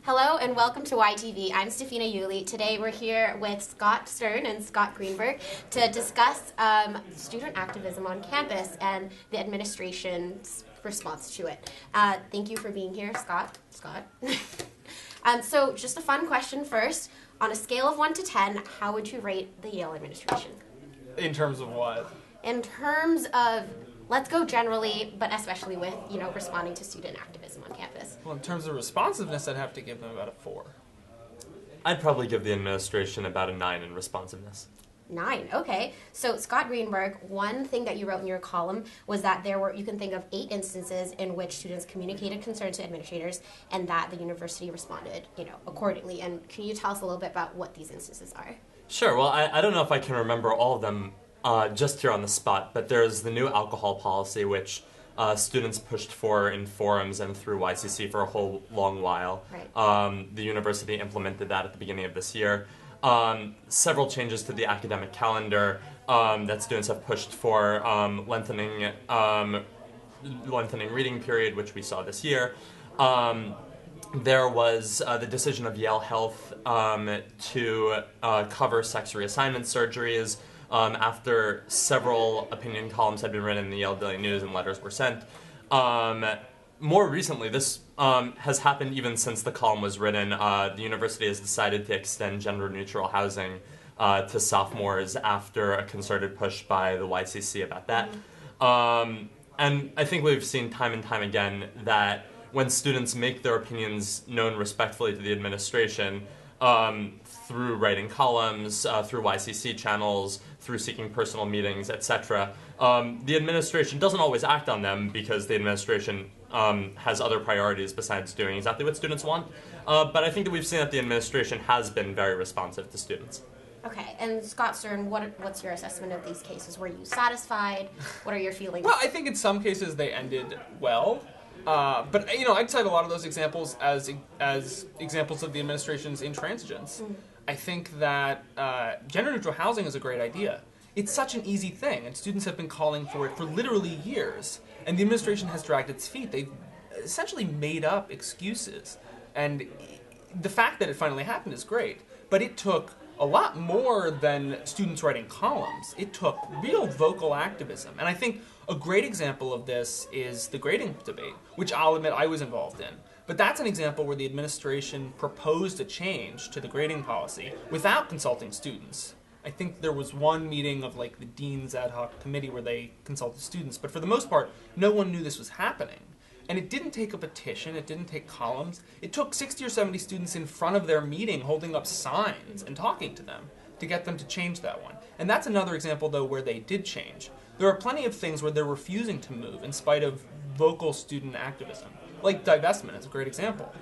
Hello and welcome to YTV. I'm Stefina Yuli. Today we're here with Scott Stern and Scott Greenberg to discuss student activism on campus and the administration's response to it. Thank you for being here, Scott. So just a fun question first. On a scale of 1 to 10, how would you rate the Yale administration? In terms of what? In terms of, let's go generally, but especially with, responding to student activism on campus. Well, in terms of responsiveness, I'd have to give them about a 4. I'd probably give the administration about a 9 in responsiveness. 9, okay. So Scott Greenberg, one thing that you wrote in your column was that you can think of 8 instances in which students communicated concerns to administrators and that the university responded, accordingly. And can you tell us a little bit about what these instances are? Sure. Well, I don't know if I can remember all of them just here on the spot, but there's the new alcohol policy, which students pushed for in forums and through YCC for a whole long while. Right. The university implemented that at the beginning of this year. Several changes to the academic calendar that students have pushed for, lengthening reading period, which we saw this year. There was the decision of Yale Health to cover sex reassignment surgeries after several opinion columns had been written in the Yale Daily News and letters were sent. More recently, this has happened even since the column was written. The university has decided to extend gender-neutral housing to sophomores after a concerted push by the YCC about that. And I think we've seen time and time again that when students make their opinions known respectfully to the administration, through writing columns, through YCC channels, through seeking personal meetings, etc., the administration doesn't always act on them because the administration has other priorities besides doing exactly what students want. But I think that we've seen that the administration has been very responsive to students. Okay, and Scott Stern, what's your assessment of these cases? Were you satisfied? What are your feelings? Well, I think in some cases they ended well. But I'd cite a lot of those examples as examples of the administration's intransigence. I think that gender-neutral housing is a great idea. It's such an easy thing, and students have been calling for it for literally years. And the administration has dragged its feet. They've essentially made up excuses. And the fact that it finally happened is great. But it took a lot more than students writing columns. It took real vocal activism. And I think a great example of this is the grading debate, which I'll admit I was involved in. But that's an example where the administration proposed a change to the grading policy without consulting students. I think there was one meeting of the dean's ad hoc committee where they consulted students, but for the most part, no one knew this was happening. And it didn't take a petition, it didn't take columns. It took 60 or 70 students in front of their meeting holding up signs and talking to them to get them to change that one. And that's another example, though, where they did change. There are plenty of things where they're refusing to move in spite of vocal student activism. Like divestment is a great example.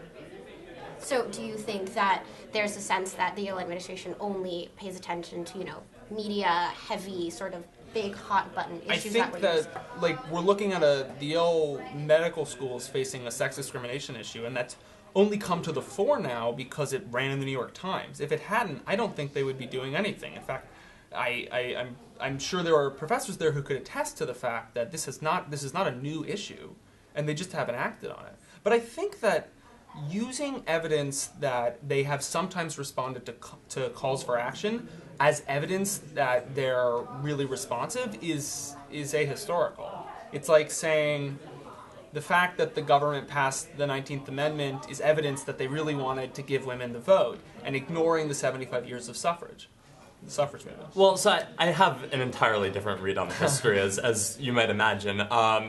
So do you think that there's a sense that the Yale administration only pays attention to, media-heavy, sort of big, hot-button issues? I think that we're looking at the Yale medical schools facing a sex discrimination issue, and that's only come to the fore now because it ran in the New York Times. If it hadn't, I don't think they would be doing anything. In fact, I'm sure there are professors there who could attest to the fact that this is not a new issue, and they just haven't acted on it. But I think that using evidence that they have sometimes responded to calls for action as evidence that they're really responsive is ahistorical. It's like saying the fact that the government passed the 19th Amendment is evidence that they really wanted to give women the vote, and ignoring the 75 years of suffrage. The suffrage movement. Well, so I have an entirely different read on the history, as you might imagine.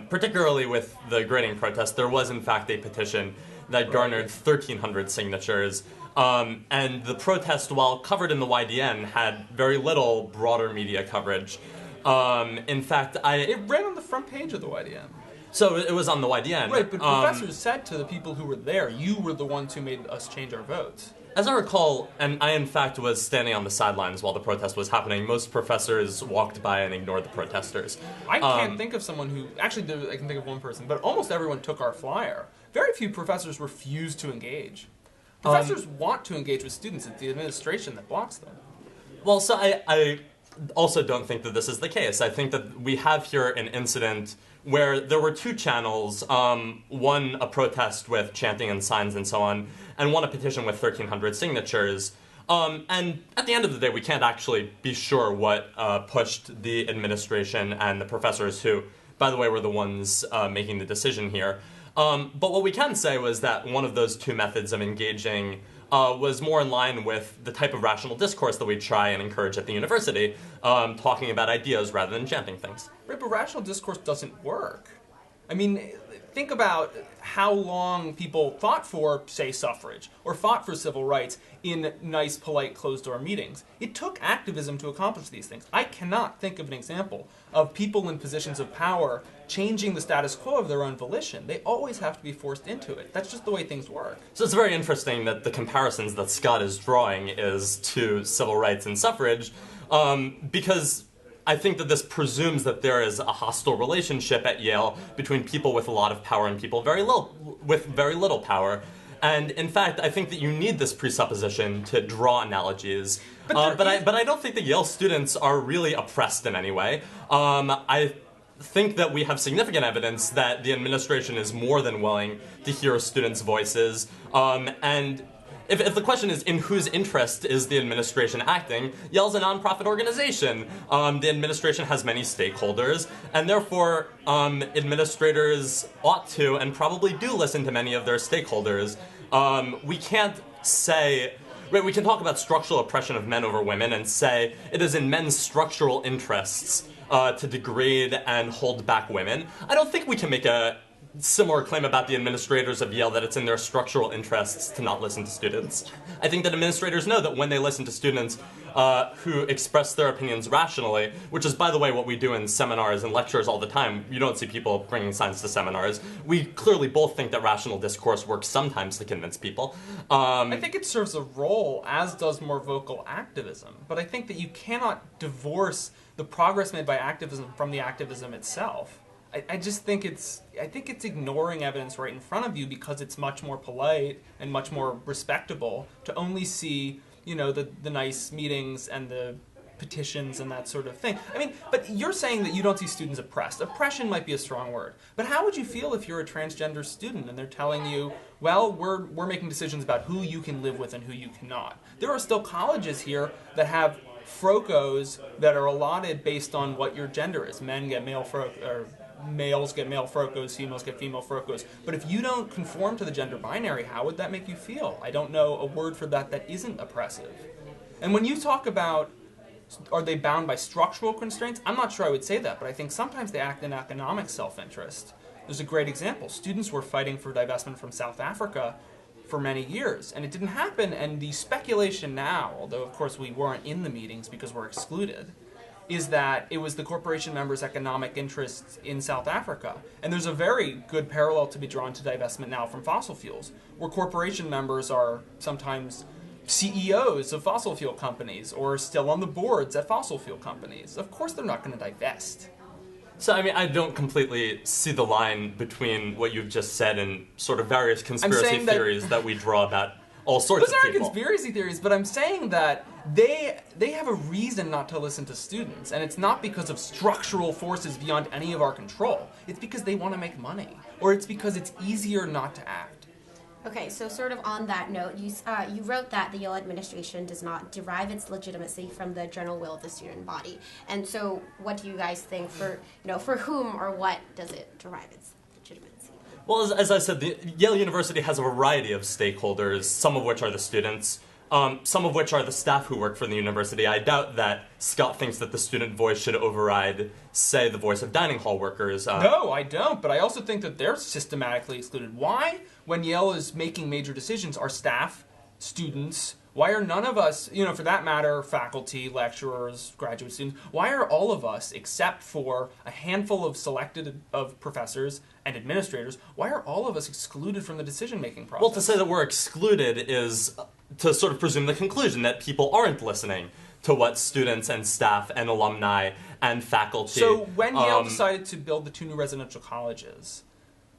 Particularly with the grading protest, there was in fact a petition that garnered 1,300 signatures, and the protest, while covered in the YDN, had very little broader media coverage. In fact, it ran on the front page of the YDN. So it was on the YDN. Right, but professors said to the people who were there, you were the ones who made us change our votes. As I recall, and I in fact was standing on the sidelines while the protest was happening, most professors walked by and ignored the protesters. I can't think of someone who, actually I can think of one person, but almost everyone took our flyer. Very few professors refused to engage. Professors want to engage with students. It's the administration that blocks them. Well, so I also don't think that this is the case. I think that we have here an incident where there were two channels, one a protest with chanting and signs and so on, and one a petition with 1,300 signatures. And at the end of the day, we can't actually be sure what pushed the administration and the professors who, by the way, were the ones making the decision here. But what we can say was that one of those two methods of engaging was more in line with the type of rational discourse that we try and encourage at the university, talking about ideas rather than chanting things. Right, but rational discourse doesn't work. I mean, think about how long people fought for, say, suffrage, or fought for civil rights in nice, polite, closed-door meetings. It took activism to accomplish these things. I cannot think of an example of people in positions of power changing the status quo of their own volition. They always have to be forced into it. That's just the way things work. So it's very interesting that the comparisons that Scott is drawing is to civil rights and suffrage, because I think that this presumes that there is a hostile relationship at Yale between people with a lot of power and people with very little power. And in fact, I think that you need this presupposition to draw analogies. But I don't think that Yale students are really oppressed in any way. I think that we have significant evidence that the administration is more than willing to hear students' voices. And if the question is in whose interest is the administration acting, Yale's a nonprofit organization. The administration has many stakeholders, and therefore administrators ought to and probably do listen to many of their stakeholders. We can't say, right, we can talk about structural oppression of men over women and say it is in men's structural interests to degrade and hold back women. I don't think we can make a similar claim about the administrators of Yale that it's in their structural interests to not listen to students. I think that administrators know that when they listen to students who express their opinions rationally, which is, by the way, what we do in seminars and lectures all the time. You don't see people bringing signs to seminars. We clearly both think that rational discourse works sometimes to convince people. I think it serves a role, as does more vocal activism. But I think that you cannot divorce the progress made by activism from the activism itself. I just think it's ignoring evidence right in front of you because it's much more polite and much more respectable to only see, you know, the nice meetings and the petitions and that sort of thing. I mean, but you're saying that you don't see students oppressed. Oppression might be a strong word. But how would you feel if you're a transgender student and they're telling you, well, we're making decisions about who you can live with and who you cannot? There are still colleges here that have frocos that are allotted based on what your gender is. Men get male males get male frocos, females get female frocos. But if you don't conform to the gender binary, how would that make you feel? I don't know a word for that isn't oppressive. And when you talk about, are they bound by structural constraints? I'm not sure I would say that, but I think sometimes they act in economic self-interest. There's a great example. Students were fighting for divestment from South Africa for many years, and it didn't happen, and the speculation now, although of course we weren't in the meetings because we're excluded, is that it was the corporation members' economic interests in South Africa. And there's a very good parallel to be drawn to divestment now from fossil fuels, where corporation members are sometimes CEOs of fossil fuel companies or still on the boards at fossil fuel companies. Of course they're not going to divest. So, I mean, I don't completely see the line between what you've just said and sort of various conspiracy theories that we draw about all sorts of people. Those aren't conspiracy theories, but I'm saying that they have a reason not to listen to students, and it's not because of structural forces beyond any of our control. It's because they want to make money, or it's because it's easier not to act. Okay, so sort of on that note, you wrote that the Yale administration does not derive its legitimacy from the general will of the student body. And so what do you guys think for whom or what does it derive its legitimacy? Well, as I said, Yale University has a variety of stakeholders, some of which are the students, some of which are the staff who work for the university. I doubt that Scott thinks that the student voice should override, say, the voice of dining hall workers. No, I don't, but I also think that they're systematically excluded. Why, when Yale is making major decisions, are staff, students, why are none of us, for that matter, faculty, lecturers, graduate students, why are all of us, except for a handful of selected of professors and administrators, why are all of us excluded from the decision-making process? Well, to say that we're excluded is to sort of presume the conclusion that people aren't listening to what students and staff and alumni and faculty... So when Yale decided to build the 2 new residential colleges,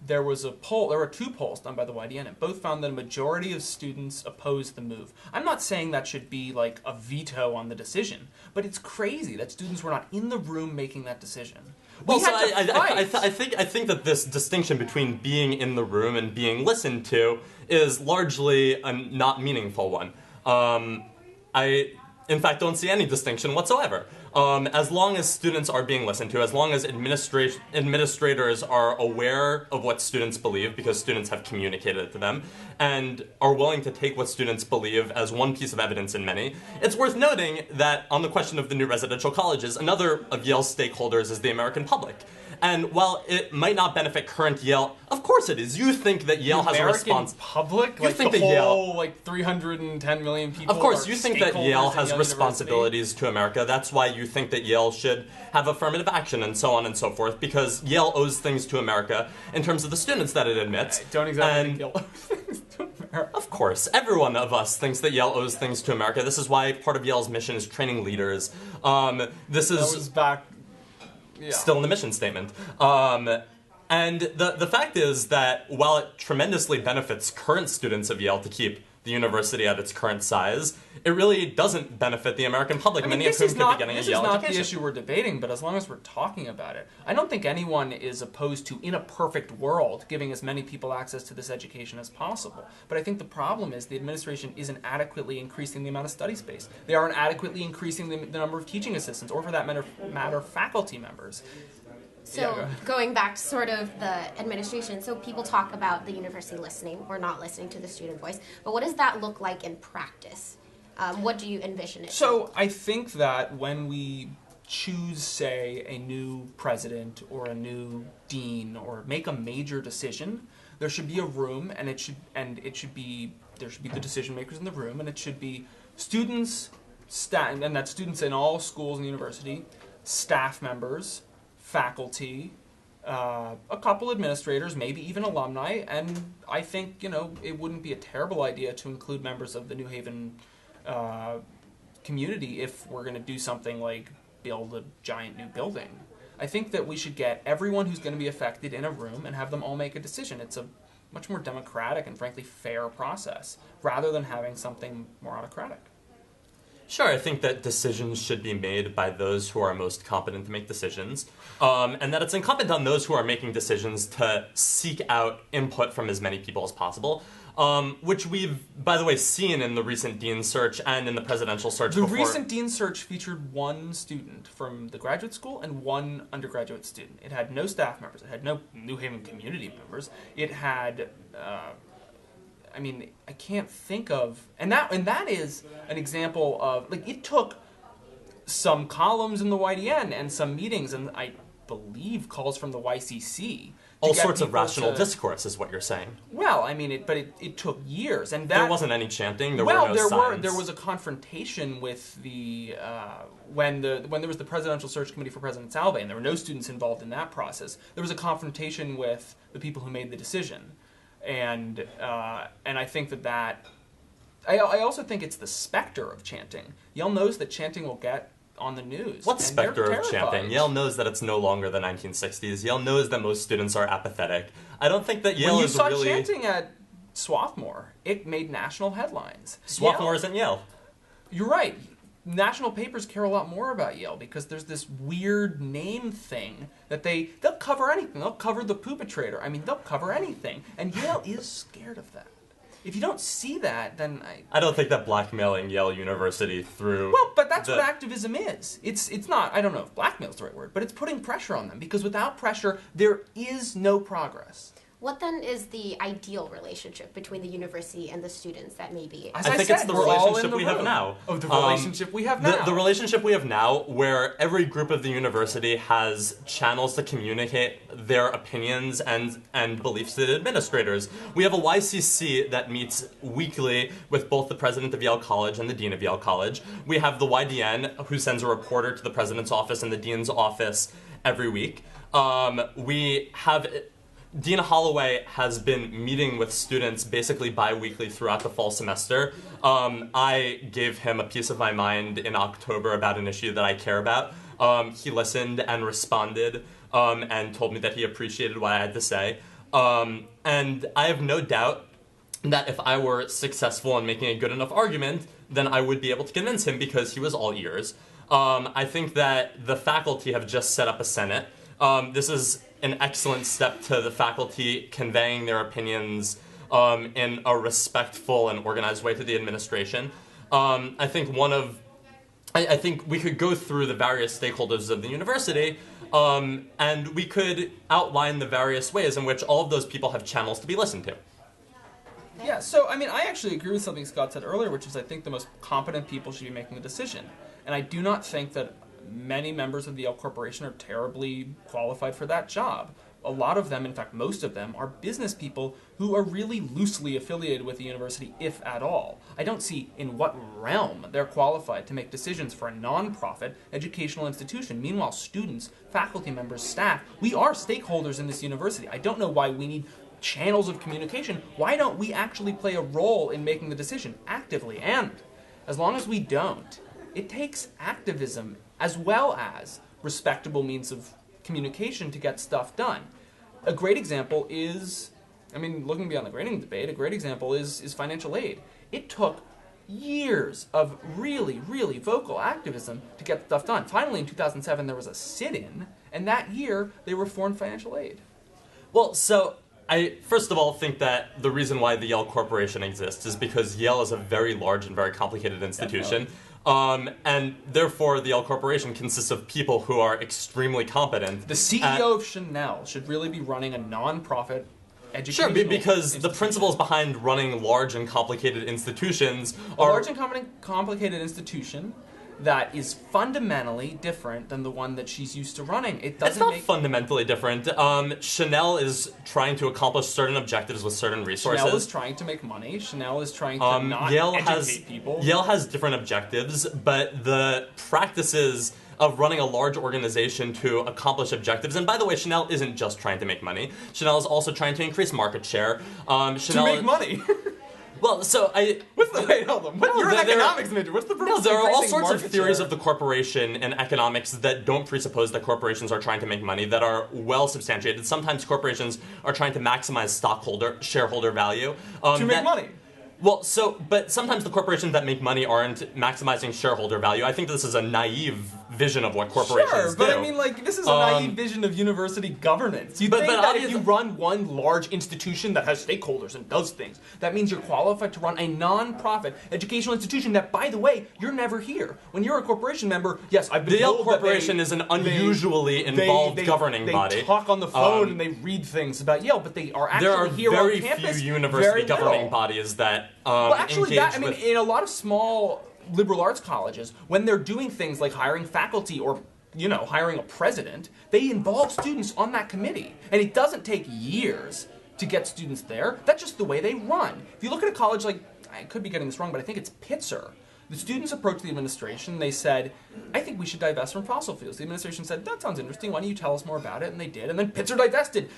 there were 2 polls done by the YDN, and both found that a majority of students opposed the move. I'm not saying that should be like a veto on the decision, but it's crazy that students were not in the room making that decision. Well, so I think that this distinction between being in the room and being listened to is largely a not meaningful one. I, in fact, don't see any distinction whatsoever. As long as students are being listened to, as long as administrators are aware of what students believe, because students have communicated it to them, and are willing to take what students believe as one piece of evidence in many, it's worth noting that on the question of the new residential colleges, another of Yale's stakeholders is the American public. And while it might not benefit current Yale, of course it is. You think that Yale has a response. Public? You Like think the that whole, Yale, like 310 million people. of course, are you think that Yale stakeholders has in Yale responsibilities to America. That's why you think that Yale should have affirmative action and so on and so forth, because Yale owes things to America in terms of the students that it admits. I don't exactly think Yale owes things to America. Of course, every one of us thinks that Yale owes things to America. This is why part of Yale's mission is training leaders. This is That was back. Yeah. still in the mission statement. And the fact is that while it tremendously benefits current students of Yale to keep the university at its current size, it really doesn't benefit the American public, many of whom could be getting a Yale education. This is not the issue we're debating, but as long as we're talking about it, I don't think anyone is opposed to, in a perfect world, giving as many people access to this education as possible. But I think the problem is the administration isn't adequately increasing the amount of study space. They aren't adequately increasing the number of teaching assistants, or for that matter faculty members. So going back to sort of the administration, so people talk about the university listening or not listening to the student voice, but what does that look like in practice? What do you envision it? So I think that when we choose, say, a new president or a new dean or make a major decision, there should be a room, and there should be the decision makers in the room, and it should be students, and that's students in all schools in the university, staff members, faculty, a couple administrators, maybe even alumni, and I think, it wouldn't be a terrible idea to include members of the New Haven community if we're going to do something like build a giant new building. I think that we should get everyone who's going to be affected in a room and have them all make a decision. It's a much more democratic and frankly fair process, rather than having something more autocratic. Sure, I think that decisions should be made by those who are most competent to make decisions, and that it's incumbent on those who are making decisions to seek out input from as many people as possible, which we've, by the way, seen in the recent dean search and in the presidential search before. The recent dean search featured one student from the graduate school and one undergraduate student. It had no staff members. It had no New Haven community members. It had... I can't think of, and that is an example of, it took some columns in the YDN and some meetings, and I believe calls from the YCC. All sorts of rational discourse is what you're saying. Well, it took years, and that there wasn't any chanting. There were no signs. There was a confrontation with the when there was the presidential search committee for President Salve, and there were no students involved in that process. There was a confrontation with the people who made the decision. And I think that I also think it's the specter of chanting. Yale knows that chanting will get on the news. What specter of chanting? Yale knows that it's no longer the 1960s. Yale knows that most students are apathetic. I don't think that Yale is really... When you saw chanting at Swarthmore, it made national headlines. Swarthmore isn't Yale. You're right. National papers care a lot more about Yale because there's this weird name thing that they'll cover anything. They'll cover the poopatrator. They'll cover anything. And Yale is scared of that. If you don't see that, then I don't think that blackmailing Yale University through... Well, but that's what activism is. It's not, I don't know if blackmail is the right word, but it's putting pressure on them, because without pressure, there is no progress. What then is the ideal relationship between the university and the students that may be? I think it's the relationship we have now. Oh, the relationship we have now. The relationship we have now, where every group of the university has channels to communicate their opinions and beliefs to the administrators. We have a YCC that meets weekly with both the president of Yale College and the dean of Yale College. We have the YDN, who sends a reporter to the president's office and the dean's office every week. We have... Dean Holloway has been meeting with students basically bi-weekly throughout the fall semester. I gave him a piece of my mind in October about an issue that I care about. He listened and responded and told me that he appreciated what I had to say. And I have no doubt that if I were successful in making a good enough argument, then I would be able to convince him because he was all ears. I think that the faculty have just set up a Senate this is an excellent step to the faculty conveying their opinions in a respectful and organized way to the administration. I think we could go through the various stakeholders of the university, and we could outline the various ways in which all of those people have channels to be listened to. Yeah, so, I mean, I actually agree with something Scott said earlier, which is I think the most competent people should be making the decision. And I do not think that many members of the Yale Corporation are terribly qualified for that job. A lot of them, in fact, most of them, are business people who are really loosely affiliated with the university, if at all. I don't see in what realm they're qualified to make decisions for a non-profit educational institution. Meanwhile, students, faculty members, staff, we are stakeholders in this university. I don't know why we need channels of communication. Why don't we actually play a role in making the decision actively? And as long as we don't, it takes activism as well as respectable means of communication to get stuff done. A great example is, I mean, looking beyond the grading debate, a great example is financial aid. It took years of really, really vocal activism to get stuff done. Finally, in 2007, there was a sit-in, and that year, they reformed financial aid. Well, so I first of all think that the reason why the Yale Corporation exists is because Yale is a very large and very complicated institution. And therefore, the Yale Corporation consists of people who are extremely competent. The CEO of Chanel should really be running a non-profit educational because the principles behind running large and complicated institutions are... A large and complicated institution that is fundamentally different than the one that she's used to running. It's not fundamentally different. Chanel is trying to accomplish certain objectives with certain resources. Chanel is trying to make money. Chanel is trying to not educate people. Yale has different objectives, but the practices of running a large organization to accomplish objectives, and by the way, Chanel isn't just trying to make money. Chanel is also trying to increase market share. Chanel, to make money? Well, so hold on. You're an economics major. What's the purpose? No, there are all sorts of theories of the corporation in economics that don't presuppose that corporations are trying to make money, that are well substantiated. Sometimes corporations are trying to maximize shareholder value. To make money. Well, but sometimes the corporations that make money aren't maximizing shareholder value. I think this is a naive vision of what corporations do. Sure, but I mean, this is a naive vision of university governance. You think that if you run one large institution that has stakeholders and does things, that means you're qualified to run a non-profit educational institution that, by the way, you're never here. When you're a corporation member, yes, I've been told that the Yale Corporation is an unusually involved governing body. They talk on the phone and they read things about Yale, but they are actually here on campus. There are very few university governing bodies that in a lot of small liberal arts colleges, when they're doing things like hiring faculty or, hiring a president, they involve students on that committee. And it doesn't take years to get students there. That's just the way they run. If you look at a college like, I could be getting this wrong, but I think it's Pitzer. The students approached the administration, they said, I think we should divest from fossil fuels. The administration said, that sounds interesting, why don't you tell us more about it? And they did, and then Pitzer divested.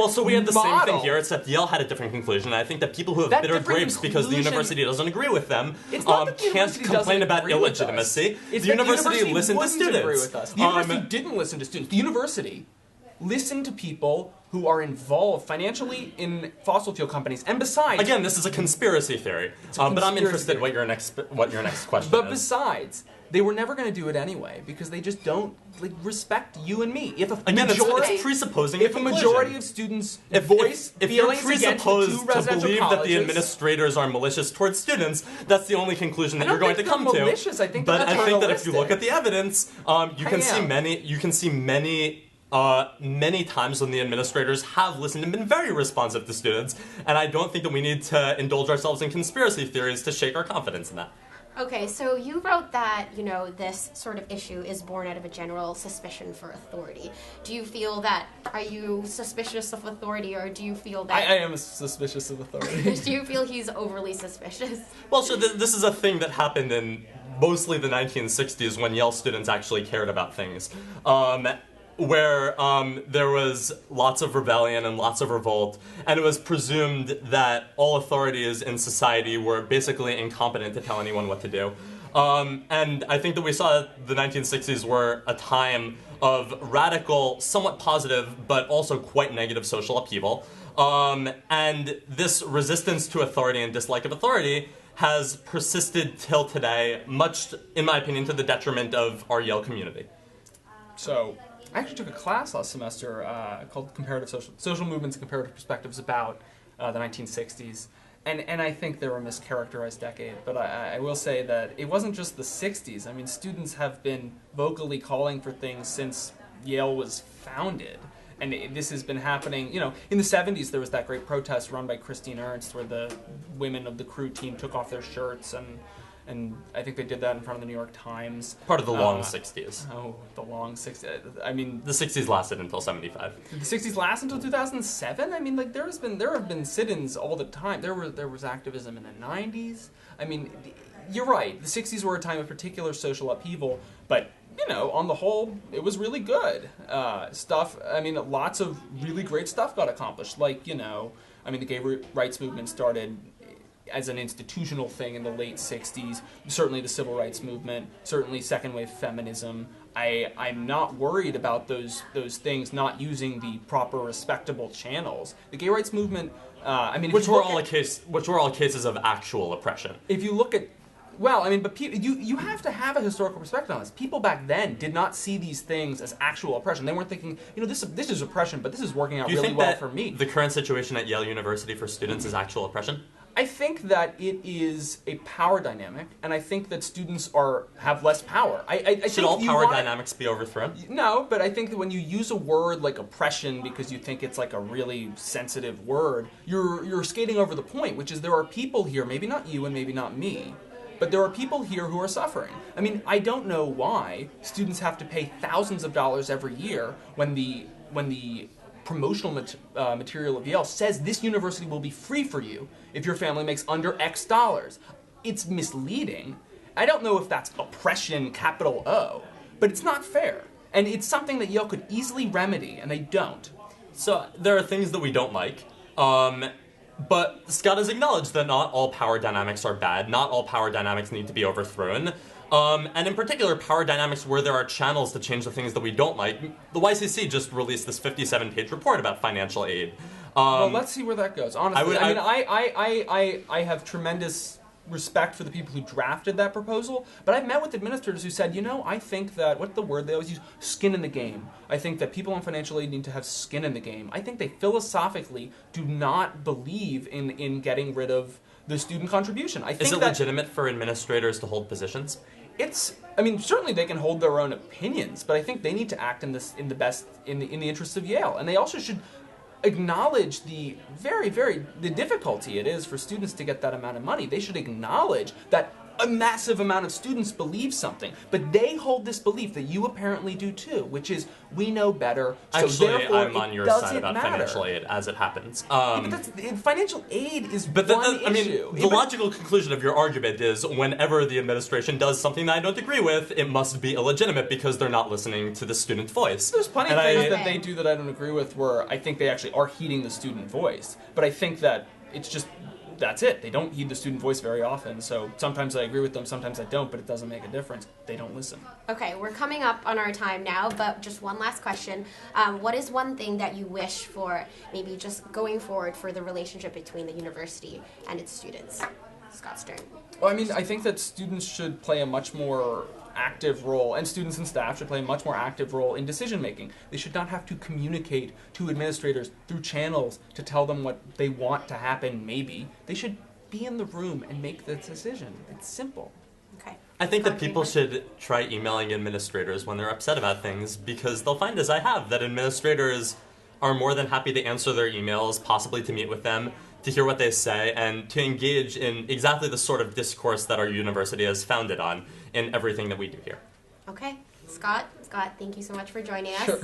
So we had the same thing here, except Yale had a different conclusion, and I think that people who have bitter grapes because the university doesn't agree with them can't complain about illegitimacy. The university listened to students. The university didn't listen to students. The university listened to people who are involved financially in fossil fuel companies, and besides... Again, this is a conspiracy theory, but I'm interested in what your next question But besides, they were never going to do it anyway, because they just don't respect you and me. It's presupposing if a majority of students if you're presupposed to believe that the administrators are malicious towards students, that's the only conclusion that you're going to come to. Malicious. I think that if you look at the evidence, you can see many times when the administrators have listened and been very responsive to students, and I don't think that we need to indulge ourselves in conspiracy theories to shake our confidence in that. Okay, so you wrote that, this sort of issue is born out of a general suspicion for authority. Do you feel that, are you suspicious of authority, or do you feel that... I am suspicious of authority. Do you feel he's overly suspicious? Well, so this is a thing that happened in mostly the 1960s when Yale students actually cared about things. Where there was lots of rebellion and lots of revolt, and it was presumed that all authorities in society were basically incompetent to tell anyone what to do. And I think that we saw that the 1960s were a time of radical, somewhat positive, but also quite negative social upheaval. And this resistance to authority and dislike of authority has persisted till today, much, in my opinion, to the detriment of our Yale community. So, I actually took a class last semester called Comparative Social Movements and Comparative Perspectives about the 1960s. And I think they were a mischaracterized decade. But I will say that it wasn't just the 60s. I mean, students have been vocally calling for things since Yale was founded. And this has been happening, in the 70s there was that great protest run by Christine Ernst where the women of the crew team took off their shirts, and I think they did that in front of the New York Times. Part of the long 60s. Oh, the long 60s. I mean... The 60s lasted until 75. Did the 60s last until 2007? I mean, like, there have been sit-ins all the time. There was activism in the 90s. I mean, you're right. The 60s were a time of particular social upheaval, but... on the whole, it was really good. Lots of really great stuff got accomplished. Like, the gay rights movement started as an institutional thing in the late 60s. Certainly the civil rights movement, certainly second wave feminism. I'm not worried about those things not using the proper respectable channels. The gay rights movement, which were all cases of actual oppression. If you look at but you have to have a historical perspective on this. People back then did not see these things as actual oppression. They weren't thinking, this is oppression, but this is working out really well for me. The current situation at Yale University for students is actual oppression? I think that it is a power dynamic, and I think that students have less power. Should all power dynamics be overthrown? No, but I think that when you use a word like oppression because you think it's like a really sensitive word, you're skating over the point, which is there are people here, maybe not you and maybe not me, but there are people here who are suffering. I mean, I don't know why students have to pay thousands of dollars every year when the promotional material of Yale says this university will be free for you if your family makes under X dollars. It's misleading. I don't know if that's oppression, capital O, but it's not fair. And it's something that Yale could easily remedy, and they don't. So there are things that we don't like. But Scott has acknowledged that not all power dynamics are bad, not all power dynamics need to be overthrown, and in particular power dynamics where there are channels to change the things that we don't like. The YCC just released this 57-page report about financial aid. Well, let's see where that goes. Honestly, I have tremendous respect for the people who drafted that proposal, but I've met with administrators who said, I think that, what's the word they always use? Skin in the game. I think that people on financial aid need to have skin in the game. I think they philosophically do not believe in getting rid of the student contribution. Is it legitimate for administrators to hold positions? Certainly they can hold their own opinions, but I think they need to act in the interests of Yale, and they also should acknowledge the the difficulty it is for students to get that amount of money. They should acknowledge that a massive amount of students believe something, but they hold this belief that you apparently do too, which is we know better. So actually, therefore, I'm on your side about financial aid as it happens. But financial aid is one issue. The logical conclusion of your argument is whenever the administration does something that I don't agree with, it must be illegitimate because they're not listening to the student voice. There's plenty of things that they do that I don't agree with where I think they actually are heeding the student voice, but I think that it's just that's it. They don't heed the student voice very often, so sometimes I agree with them, sometimes I don't, but it doesn't make a difference. They don't listen. Okay, we're coming up on our time now, but just one last question. What is one thing that you wish for, maybe just going forward, for the relationship between the university and its students? Scott Stern. Well, I think that students should play a much more active role, and students and staff should play a much more active role in decision-making. They should not have to communicate to administrators through channels to tell them what they want to happen, maybe. They should be in the room and make the decision. It's simple. Okay. I think that people should try emailing administrators when they're upset about things, because they'll find, as I have, that administrators are more than happy to answer their emails, possibly to meet with them, to hear what they say, and to engage in exactly the sort of discourse that our university is founded on in everything that we do here. Okay. Scott, thank you so much for joining us. Sure.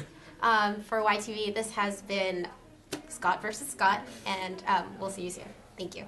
For YTV, this has been Scott versus Scott, and we'll see you soon. Thank you.